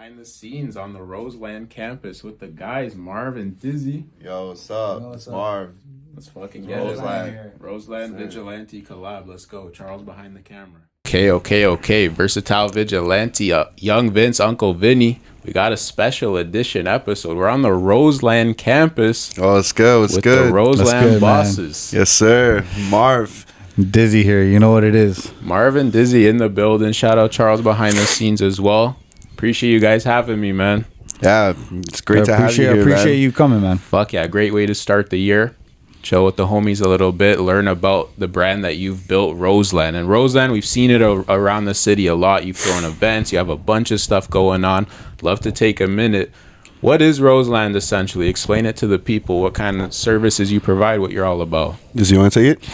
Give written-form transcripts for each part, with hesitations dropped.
behind the scenes on the Rhozeland campus with the guys, Marv and Dizzy. Yo, what's up? It's Marv. Let's fucking get Rhozeland. Rhozeland Vigilante collab. Let's go. Charles behind the camera. Okay. Versatile Vigilante. Young Vince, Uncle Vinny. We got a special edition episode. We're on the Rhozeland campus. Oh, let's go. What's with good? the Rhozeland good, bosses. Yes, sir. Marv. Dizzy here, you know what it is. Marv and Dizzy in the building. Shout out Charles behind the scenes as well. Appreciate you guys having me, man. Yeah, it's great to have you here, appreciate man. you coming, man. Fuck yeah, great way to start the year. Chill with the homies a little bit, learn about the brand that you've built, Rhozeland. And Rhozeland, we've seen it around the city a lot. You've thrown events, you have a bunch of stuff going on. Love to take a minute. What is Rhozeland essentially? Explain it to the people, what kind of services you provide, what you're all about. Does you want to take it?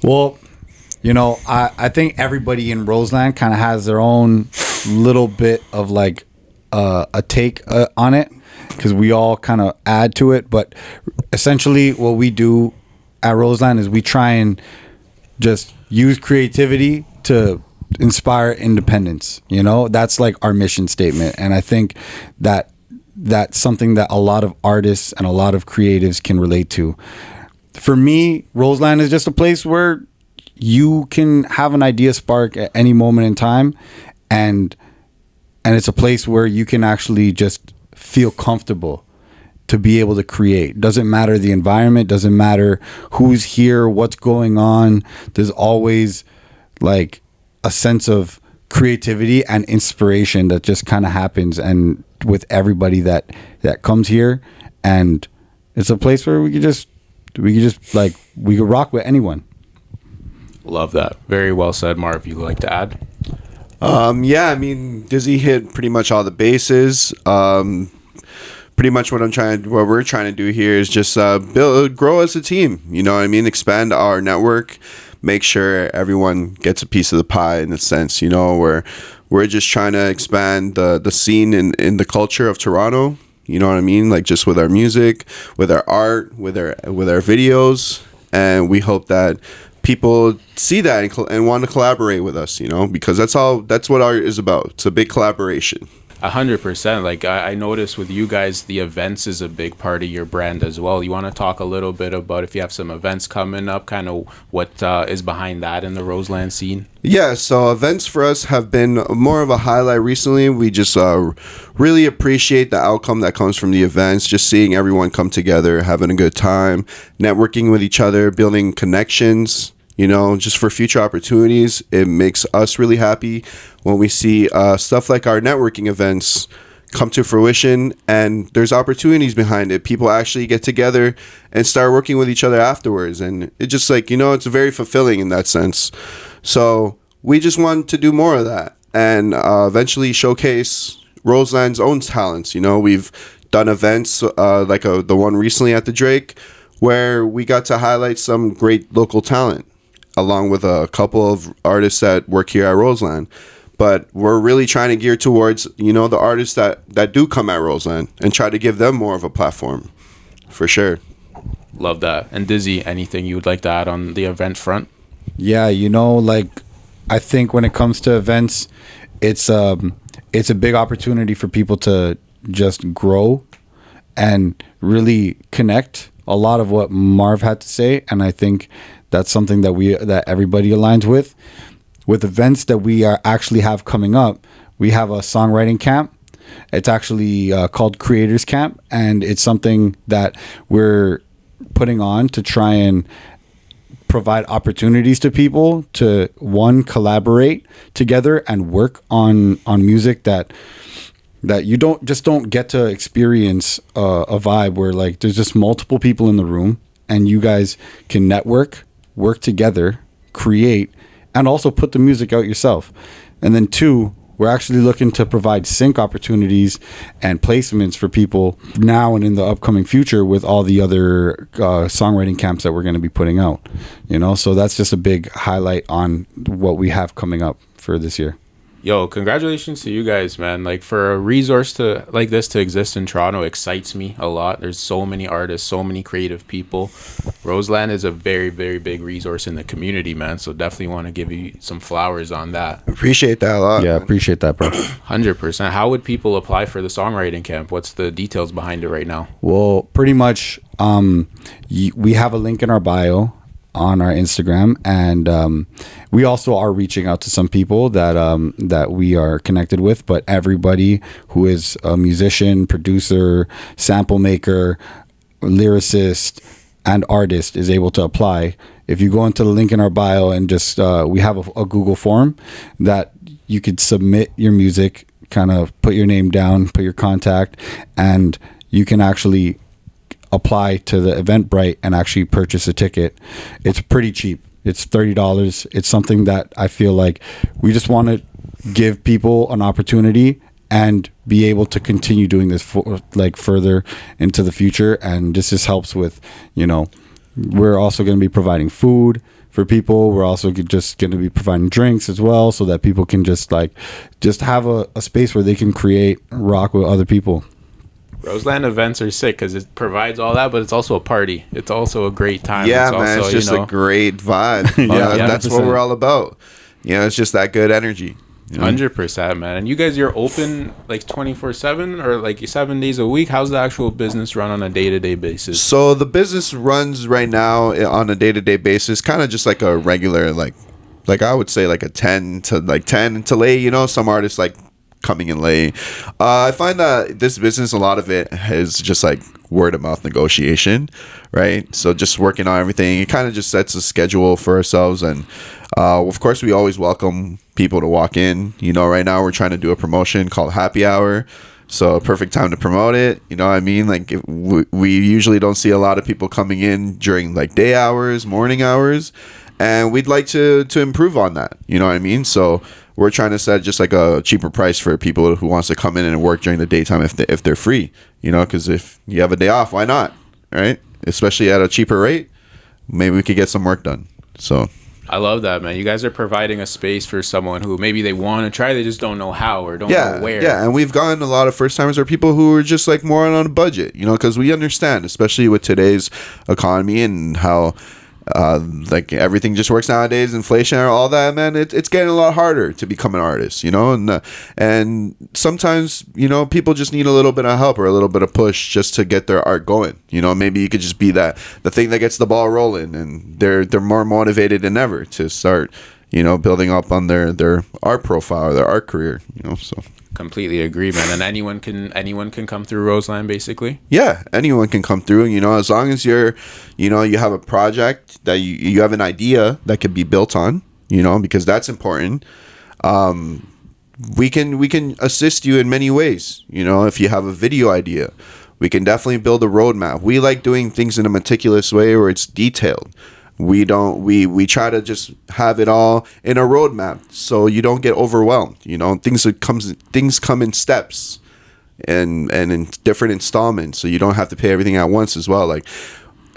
Well, you know, I think everybody in Rhozeland kind of has their own little bit of like a take on it, because we all kind of add to it. But essentially what we do at Rhozeland is we try and just use creativity to inspire independence. You know, that's like our mission statement. And I think that that's something that a lot of artists and a lot of creatives can relate to. For me, Rhozeland is just a place where you can have an idea spark at any moment in time, and it's a place where you can actually just feel comfortable to be able to create. Doesn't matter the environment, doesn't matter who's here, what's going on. There's always like a sense of creativity and inspiration that just kind of happens, and with everybody that comes here. And it's a place where we could rock with anyone. Love that. Very well said, Marv. You like to add? Yeah, I mean, Dizzy hit pretty much all the bases. Pretty much what we're trying to do here is just grow as a team. You know what I mean? Expand our network, make sure everyone gets a piece of the pie in a sense. You know, we're just trying to expand the scene in the culture of Toronto. You know what I mean? Like just with our music, with our art, with our videos, and we hope that people see that and want to collaborate with us, you know, because that's what art is about. It's a big collaboration. 100%. Like I noticed with you guys, the events is a big part of your brand as well. You want to talk a little bit about if you have some events coming up, kind of what is behind that in the Rhozeland scene? Yeah, so events for us have been more of a highlight recently. We just really appreciate the outcome that comes from the events, just seeing everyone come together, having a good time, networking with each other, building connections. You know, just for future opportunities. It makes us really happy when we see stuff like our networking events come to fruition and there's opportunities behind it. People actually get together and start working with each other afterwards. And it just like, you know, it's very fulfilling in that sense. So we just want to do more of that and eventually showcase Rhozeland's own talents. You know, we've done events like the one recently at the Drake where we got to highlight some great local talent, along with a couple of artists that work here at Rhozeland. But we're really trying to gear towards, you know, the artists that do come at Rhozeland and try to give them more of a platform, for sure. Love that. And Dizzy, anything you would like to add on the event front? Yeah, you know, like I think when it comes to events, it's a big opportunity for people to just grow and really connect. A lot of what Marv had to say, and I think that's something that everybody aligns with. With events that we actually have coming up, we have a songwriting camp. It's actually called Creators Camp, and it's something that we're putting on to try and provide opportunities to people to, one, collaborate together and work on music that you don't get to experience a vibe where like there's just multiple people in the room and you guys can network, work together, create, and also put the music out yourself. And then two, we're actually looking to provide sync opportunities and placements for people now and in the upcoming future with all the other songwriting camps that we're going to be putting out. You know, so that's just a big highlight on what we have coming up for this year. Yo, congratulations to you guys, man. Like, for a resource to like this to exist in Toronto excites me a lot. There's so many artists, so many creative people. Rhozeland is a very, very big resource in the community, man. So definitely want to give you some flowers on that. Appreciate that a lot. Yeah, appreciate that, bro. 100%. How would people apply for the songwriting camp? What's the details behind it right now? Well, pretty much, we have a link in our bio on our Instagram, and we also are reaching out to some people that we are connected with. But everybody who is a musician, producer, sample maker, lyricist, and artist is able to apply. If you go into the link in our bio and just we have a Google form that you could submit your music, kind of put your name down, put your contact, and you can actually apply to the Eventbrite and actually purchase a ticket. It's pretty cheap. It's $30. It's something that I feel like we just want to give people an opportunity and be able to continue doing this further into the future. And this just helps with, we're also going to be providing food for people. We're also just going to be providing drinks as well, so that people can just have a space where they can create, rock with other people. Rhozeland events are sick because it provides all that, but it's also a party. It's also a great time. Yeah, it's man, also, it's just a great vibe. That's 100%. what we're all about. It's just that good energy. 100%, man. And you guys, you're open like 24/7 or like 7 days a week. How's the actual business run on a day-to-day basis? So the business runs right now on a day-to-day basis, kind of just like a regular, like I would say like a 10 to late. Some artists like coming in late. I find that this business, a lot of it is just like word of mouth negotiation, right? So just working on everything. It kind of just sets a schedule for ourselves, and of course we always welcome people to walk in. Right now we're trying to do a promotion called Happy Hour, so a perfect time to promote it. You know what I mean? Like we usually don't see a lot of people coming in during like day hours, morning hours, and we'd like to improve on that. You know what I mean? So we're trying to set just like a cheaper price for people who wants to come in and work during the daytime if they're free, because if you have a day off, why not, right? Especially at a cheaper rate, maybe we could get some work done. So I love that, man. You guys are providing a space for someone who maybe they want to try, they just don't know how or don't know where. Yeah, and we've gotten a lot of first timers or people who are just like more on a budget, because we understand, especially with today's economy and how like everything just works nowadays, inflation and all that, man. It's getting a lot harder to become an artist, and sometimes people just need a little bit of help or a little bit of push just to get their art going. Maybe you could just be the thing that gets the ball rolling, and they're more motivated than ever to start building up on their art profile or their art career. So completely agree, man. And anyone can come through Rhozeland, basically. Yeah, anyone can come through. As long as you have a project that you have an idea that could be built on. Because that's important. We can assist you in many ways. If you have a video idea, we can definitely build a roadmap. We like doing things in a meticulous way where it's detailed. We try to just have it all in a roadmap so you don't get overwhelmed. Things come in steps and in different installments, so you don't have to pay everything at once as well. Like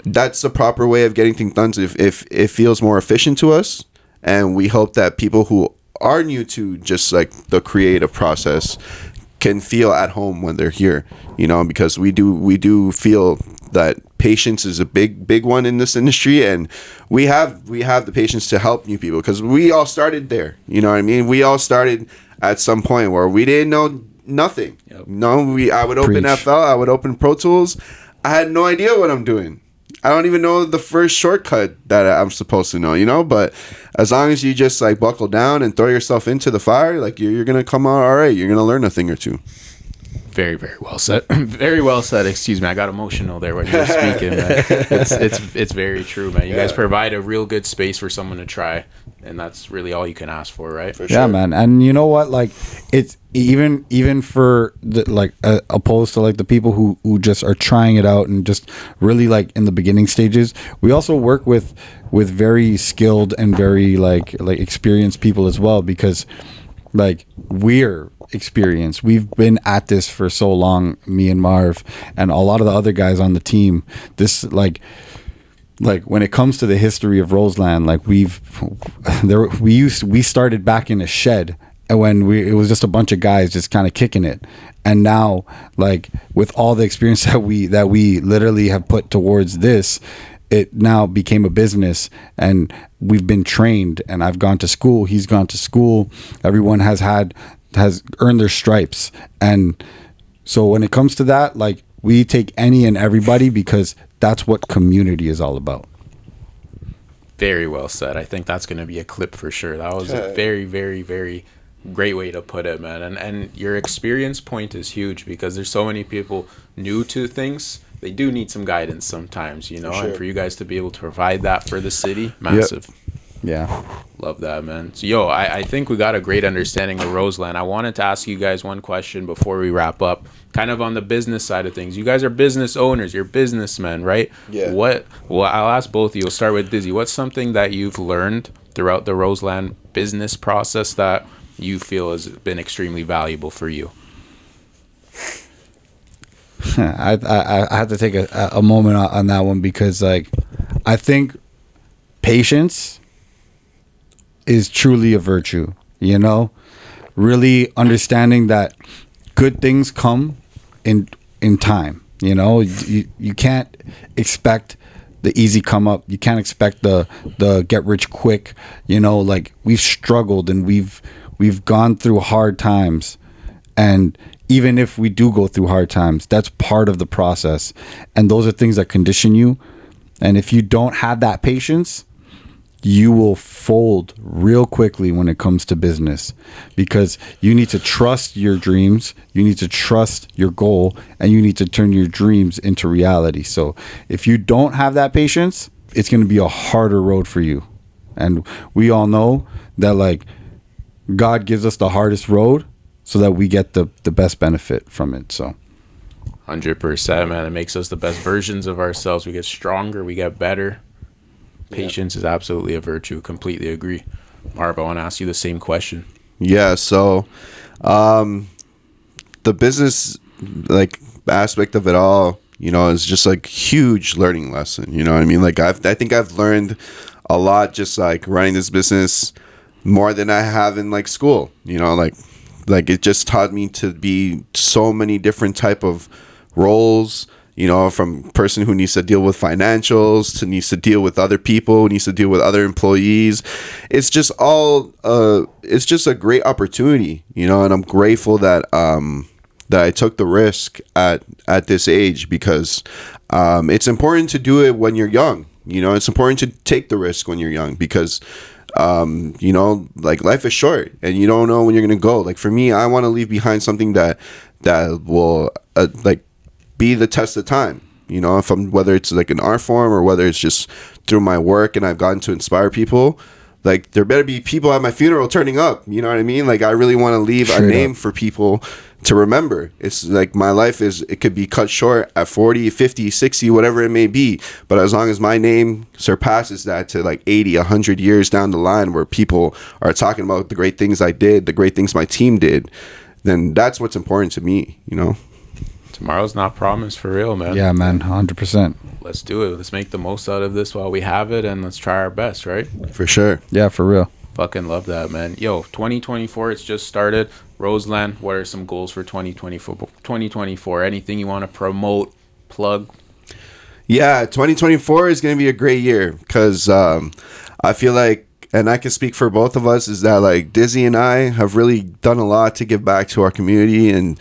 that's the proper way of getting things done. If it feels more efficient to us, and we hope that people who are new to just like the creative process can feel at home when they're here, because we do feel that patience is a big one in this industry, and we have the patience to help new people because we all started there. You know what I mean? We all started at some point where we didn't know nothing. Yep. I would open FL, I would open Pro Tools. I had no idea what I'm doing. I don't even know the first shortcut that I'm supposed to know, but as long as you just like buckle down and throw yourself into the fire, like you're going to come out all right. You're going to learn a thing or two. Very, very well said. Very well said. Excuse me, I got emotional there when you were speaking, man. It's very true, man. You guys provide a real good space for someone to try, and that's really all you can ask for, right? For sure. Yeah, man. And you know what? Like, it's even for the opposed to like the people who just are trying it out and just really like in the beginning stages. We also work with very skilled and very like experienced people as well, because like we're experienced. We've been at this for so long, me and Marv and a lot of the other guys on the team. This like when it comes to the history of Rhozeland, like we started back in a shed, it was just a bunch of guys just kind of kicking it. And now, like, with all the experience that we literally have put towards this, it now became a business, and we've been trained, and I've gone to school, he's gone to school, everyone has earned their stripes. And so when it comes to that, like, we take any and everybody, because that's what community is all about. Very well said. I think that's going to be a clip for sure. That was a very, very, very great way to put it, man. And your experience point is huge, because there's so many people new to things. They do need some guidance sometimes, you know, and for you guys to be able to provide that for the city, massive. Yep. Yeah. Love that, man. So, I think we got a great understanding of Rhozeland. I wanted to ask you guys one question before we wrap up, kind of on the business side of things. You guys are business owners. You're businessmen, right? Yeah. Well, I'll ask both of you. We'll start with Dizzy. What's something that you've learned throughout the Rhozeland business process that you feel has been extremely valuable for you? I have to take a moment on that one, because, like, I think patience is truly a virtue, you know, really understanding that good things come in time. You know, you can't expect the easy come up. You can't expect the get rich quick. You know, like, we've struggled and we've gone through hard times, and even if we do go through hard times, that's part of the process, and those are things that condition you. And if you don't have that patience, you will fold real quickly when it comes to business, because you need to trust your dreams, you need to trust your goal, and you need to turn your dreams into reality. So if you don't have that patience, it's going to be a harder road for you. And we all know that, like, God gives us the hardest road so that we get the best benefit from it. So 100%, man. It makes us the best versions of ourselves. We get stronger, we get better. Patience is absolutely a virtue. Completely agree. Marv, I want to ask you the same question. Yeah, so the business, like, aspect of it all, you know, is just like huge learning lesson. You know what I mean? Like, I think I've learned a lot just, like, running this business more than I have in, like, school. You know, like it just taught me to be so many different type of roles. You know, from person who needs to deal with financials to needs to deal with other people, needs to deal with other employees. It's just all, it's just a great opportunity, you know, and I'm grateful that that I took the risk at this age, because it's important to do it when you're young. You know, it's important to take the risk when you're young, because you know, like, life is short and you don't know when you're gonna go. Like, for me, I want to leave behind something that will like, be the test of time, you know, whether it's like an art form or whether it's just through my work and I've gotten to inspire people. Like, there better be people at my funeral turning up, you know what I mean? Like, I really want to leave a name for people to remember. It's like, my life it could be cut short at 40, 50, 60, whatever it may be, but as long as my name surpasses that to, like, 80, 100 years down the line, where people are talking about the great things I did, the great things my team did, then that's what's important to me, you know. Tomorrow's not promised, for real, man. Yeah, man, 100%. Let's do it. Let's make the most out of this while we have it, and let's try our best, right? For sure. Yeah, for real. Fucking love that, man. Yo, 2024, it's just started. Rhozeland, what are some goals for 2024? Anything you want to promote, plug? Yeah, 2024 is going to be a great year, because I feel like, and I can speak for both of us, is that, like, Dizzy and I have really done a lot to give back to our community and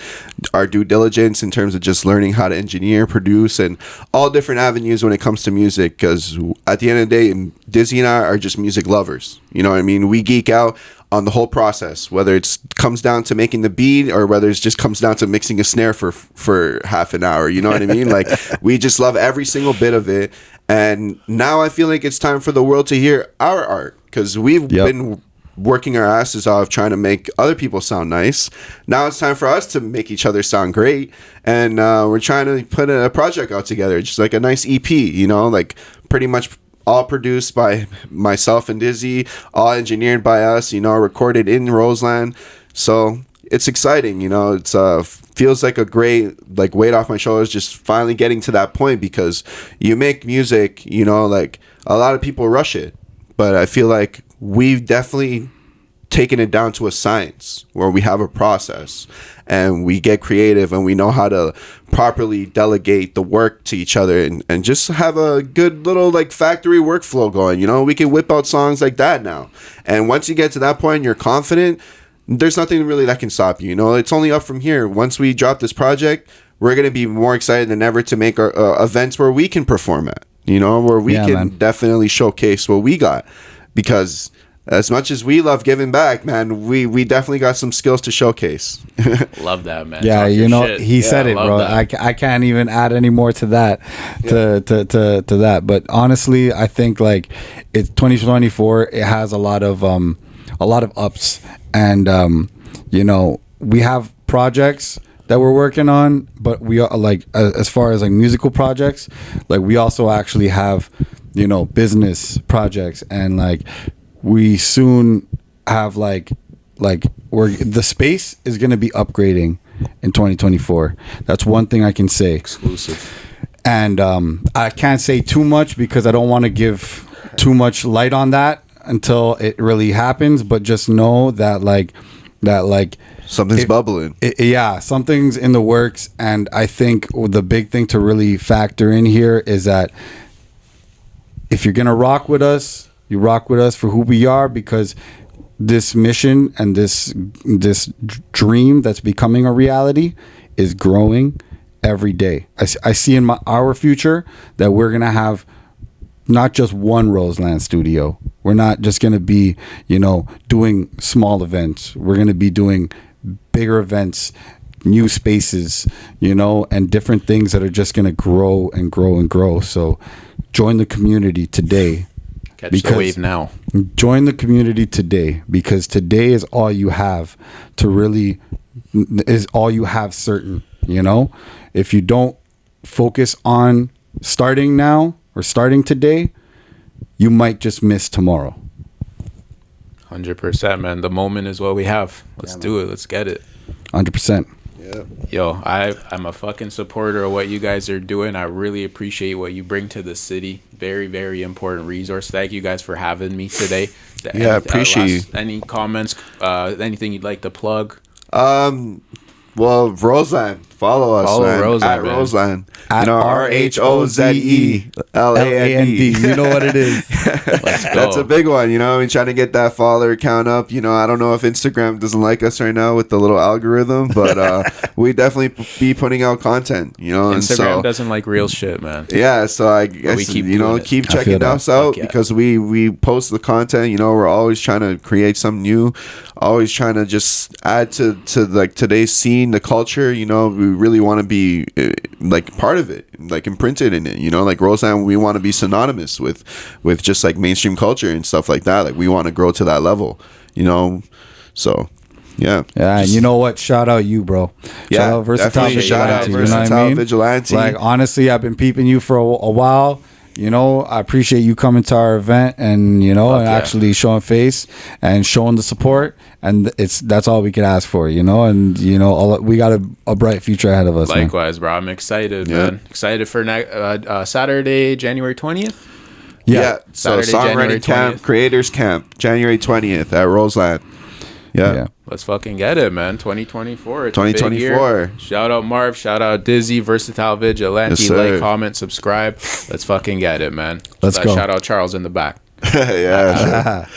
our due diligence in terms of just learning how to engineer, produce, and all different avenues when it comes to music. Because at the end of the day, Dizzy and I are just music lovers. You know what I mean? We geek out on the whole process, whether it's comes down to making the beat or whether it just comes down to mixing a snare for half an hour. You know what I mean? Like, we just love every single bit of it. And now I feel like it's time for the world to hear our art, because we've been working our asses off trying to make other people sound nice. Now it's time for us to make each other sound great. And we're trying to put a project out together, just like a nice EP, you know, like, pretty much all produced by myself and Dizzy, all engineered by us, you know, recorded in Rhozeland. So it's exciting, you know. It's feels like a great, like, weight off my shoulders, just finally getting to that point, because you make music, you know, like, a lot of people rush it, but I feel like we've definitely taken it down to a science where we have a process and we get creative and we know how to properly delegate the work to each other and just have a good little like factory workflow going. You know, we can whip out songs like that now. And once you get to that point and you're confident, there's nothing really that can stop you. You know, it's only up from here. Once we drop this project, we're going to be more excited than ever to make our events where we can perform at, you know, where we can definitely showcase what we got. Because as much as we love giving back, man, we definitely got some skills to showcase. Love that, man. Yeah, Talk you your know, shit. he said it, bro. I can't even add any more to that, to that. But honestly, I think like it's 2024. It has a lot of ups, and you know, we have projects that we're working on, but we are like as far as like musical projects, like we also actually have, you know, business projects, and like we soon have like we're the space is going to be upgrading in 2024. That's one thing I can say. Exclusive. And I can't say too much because I don't want to give too much light on that until it really happens, but just know that like Something's bubbling. Yeah, something's in the works. And I think the big thing to really factor in here is that if you're going to rock with us, you rock with us for who we are, because this mission and this dream that's becoming a reality is growing every day. I see in our future that we're going to have not just one Rhozeland studio. We're not just going to be, you know, doing small events. We're going to be doing bigger events, new spaces, you know, and different things that are just going to grow and grow and grow. So join the community today. Catch the wave now. Join the community today, because today is all you have to really, is all you have certain, you know? If you don't focus on starting now or starting today, you might just miss tomorrow. 100%, man. The moment is what we have. Let's do it. Let's get it. 100%. Yeah. Yo, I'm a fucking supporter of what you guys are doing. I really appreciate what you bring to the city. Very, very important resource. Thank you guys for having me today. Yeah, appreciate you. Any comments? Anything you'd like to plug? Well, Rhozeland. Follow us, man. Rhozeland, At man. Rhozeland. At You know, RHOZELAND. You know what it is. Let's go. That's a big one, you know. I mean, trying to get that follower count up. You know, I don't know if Instagram doesn't like us right now with the little algorithm, but we definitely be putting out content, you know. And Instagram so, doesn't like real shit, man. yeah, so I guess, keep you know, doing it. keep I feel checking that. us out, Fuck yeah. because we post the content. You know, we're always trying to create something new, always trying to just add to like today's scene, the culture. You know, we really want to be like part of it, like imprinted in it. You know, like Rhozeland, we want to be synonymous with just like mainstream culture and stuff like that. Like we want to grow to that level, you know. So yeah, Yeah, and you know what? Shout out you, bro. Yeah, Shout out Versatile definitely shout out Vigilante. You know what I Versatile mean? Vigilante. Like, honestly, I've been peeping you for a while. You know, I appreciate you coming to our event and, you know, Fuck and yeah. actually showing face and showing the support. And that's all we can ask for, you know. And, you know, we got a bright future ahead of us. Likewise, bro. I'm excited, man. Excited for Saturday, January 20th. yeah. So Saturday, January Songwriting Camp, 20th. Creators Camp, January 20th at Rhozeland. Yeah. Let's fucking get it, man. 2024. It's a big 2024. year. Shout out Marv. Shout out Dizzy, Versatile Vigilante. Yes, sir. Like, comment, subscribe. Let's fucking get it, man. Let's go. Shout out Charles in the back. Yeah.